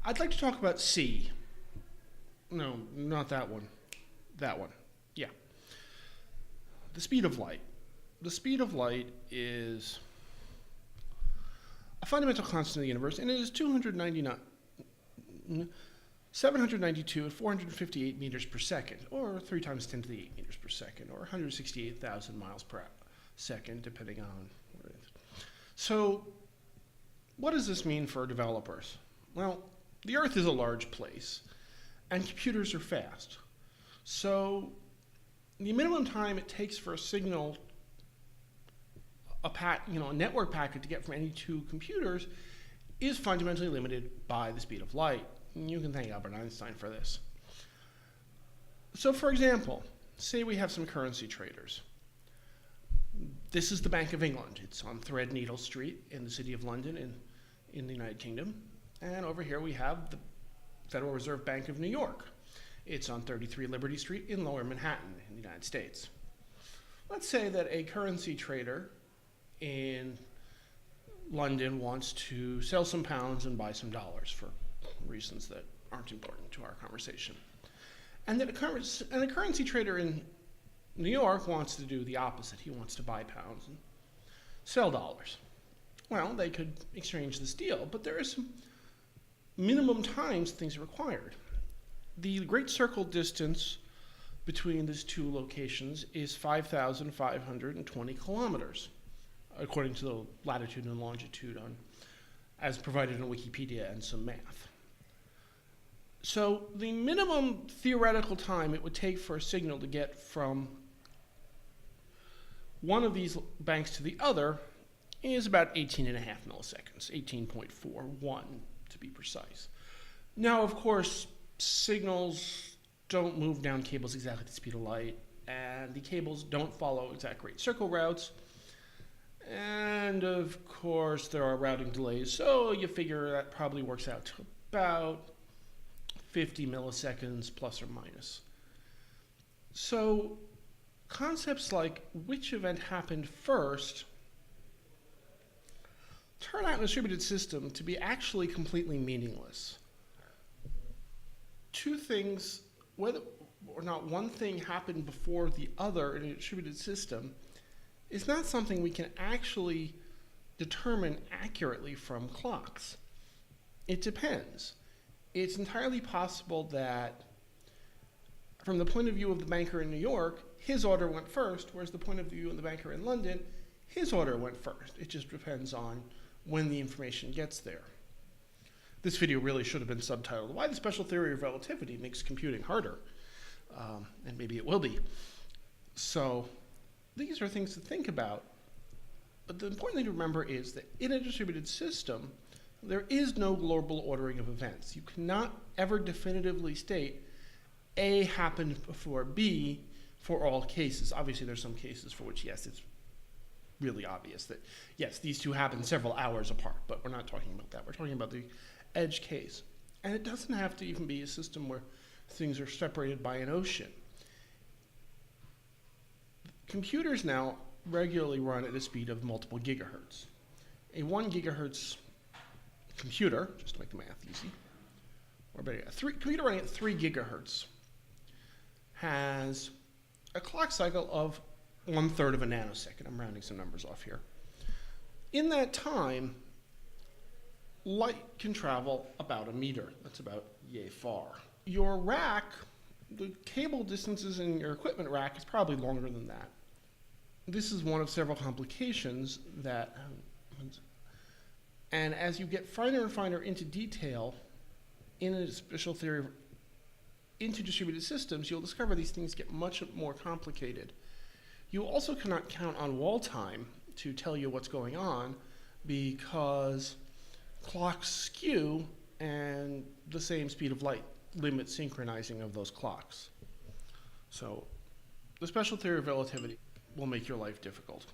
I'd like to talk about C. No, not that one. That one. Yeah. The speed of light. The speed of light is a fundamental constant of the universe, and it is 792 and 458 meters per second, or 3 times 10 to the 8 meters per second, or 168,000 miles per second, depending on what it is. So, what does this mean for developers? Well, the Earth is a large place, and computers are fast. So, the minimum time it takes for a signal, a network packet to get from any two computers is fundamentally limited by the speed of light. You can thank Albert Einstein for this. So, for example, say we have some currency traders. This is the Bank of England. It's on Threadneedle Street in the city of London in the United Kingdom. And over here we have the Federal Reserve Bank of New York. It's on 33 Liberty Street in Lower Manhattan in the United States. Let's say that a currency trader in London wants to sell some pounds and buy some dollars for reasons that aren't important to our conversation. And that a currency trader in New York wants to do the opposite. He wants to buy pounds and sell dollars. Well, they could exchange this deal, but there are some minimum times things are required. The Great Circle distance between these two locations is 5,520 kilometers, according to the latitude and longitude as provided in Wikipedia and some math. So the minimum theoretical time it would take for a signal to get from one of these banks to the other is about 18.5 milliseconds, 18.41 to be precise. Now, of course, signals don't move down cables exactly at the speed of light, and the cables don't follow exact Great Circle routes. And of course, there are routing delays, so you figure that probably works out to about 50 milliseconds plus or minus. So concepts like which event happened first turn out in a distributed system to be actually completely meaningless. Two things, whether or not one thing happened before the other in a distributed system, is not something we can actually determine accurately from clocks. It depends. It's entirely possible that from the point of view of the banker in New York, his order went first, whereas the point of view of the banker in London, his order went first. It just depends on when the information gets there. This video really should have been subtitled, Why the Special Theory of Relativity Makes Computing Harder. And maybe it will be. So these are things to think about. But the important thing to remember is that in a distributed system, there is no global ordering of events. You cannot ever definitively state A happened before B for all cases. Obviously, there's some cases for which, yes, it's really obvious that, yes, these two happened several hours apart, but we're not talking about that. We're talking about the edge case. And it doesn't have to even be a system where things are separated by an ocean. Computers now regularly run at a speed of multiple gigahertz. A 1 gigahertz computer, just to make the math easy, or better yet, computer running at 3 gigahertz has a clock cycle of 1/3 of a nanosecond. I'm rounding some numbers off here. In that time, light can travel about a meter. That's about yay far. Your rack, the cable distances in your equipment rack is probably longer than that. This is one of several complications that and as you get finer and finer into detail in a special theory into distributed systems, you'll discover these things get much more complicated. You also cannot count on wall time to tell you what's going on because clocks skew and the same speed of light limits synchronizing of those clocks. So the special theory of relativity will make your life difficult.